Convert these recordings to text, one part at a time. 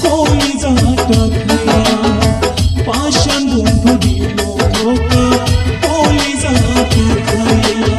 কলিজাটা খাইয়া পাষাণ বন্ধু দিল ধোঁকা কলিজাটা খাইয়া।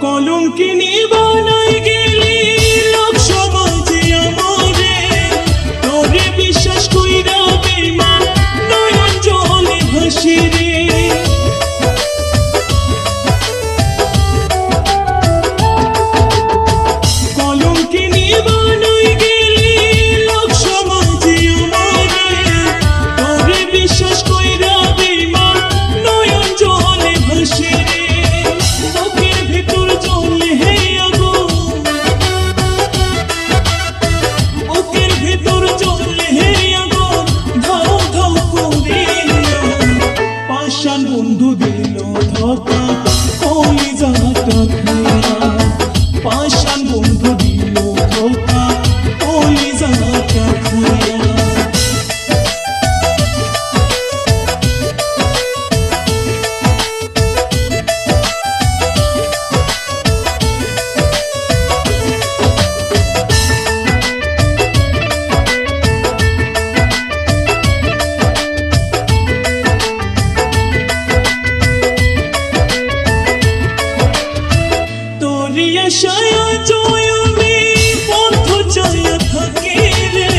কলঙ্কিনী বানাই গেলি লোক সমাজে আমারে, তোরে বিশ্বাস কইরা বেঈমান নয়ন জলে ভাসি রে। কলঙ্কিনী বানাই গেলি লোক সমাজে আমারে, তোরে বিশ্বাস কইরা বেঈমান নয়ন জলে ভাসি রে। পাষাণ বন্ধু দিল ধোঁকা কলিজাটা খাইয়া পাষাণ বন্ধু দিল ধোঁকা কলিজাটা খাইয়া। আশায় জয় আমি পথ চাইয়া থাকি রে,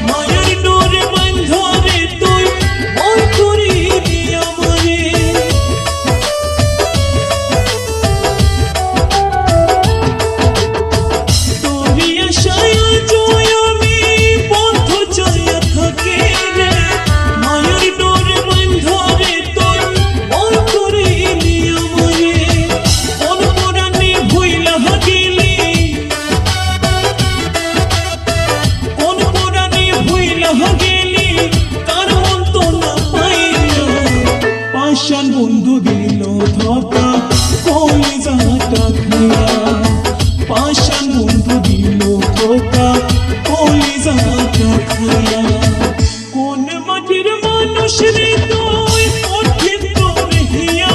মায়ের ডোরে বাঁধা রে তুই মন করিনি আমারে। তোরি আশায় জয় আমি পথ চাইয়া থাকি রে, মায়ের ডোরে বাঁধা রে তুই মন করিনি আমারে। পাষাণ বন্ধু দিল ধোঁকা কলিজাটা খাইয়া পাষাণ বন্ধু দিল ধোঁকা কলিজাটা খাইয়া। কোন মাটির মানুষ রে তুই কঠিন করে হিয়া,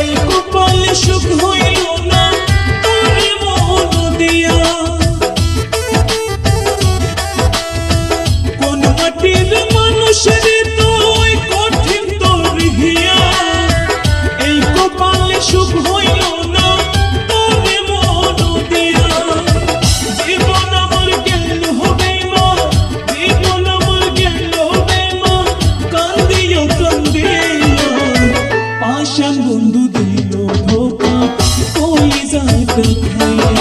এই কপালে সুখ হইল না তোরে মন দিয়া। কোন মাটির মানুষ রে তুই কঠিন হিয়া, এই কপালে সুখ হইল না তোরে মন দিয়া। জীবন আমার গেল বেঈমান, জীবন আমার গেল বেঈমান, কান্দিয়া কান্দিয়া। পাষাণ বন্ধু দিল ধোঁকা কলিজাটা খাইয়া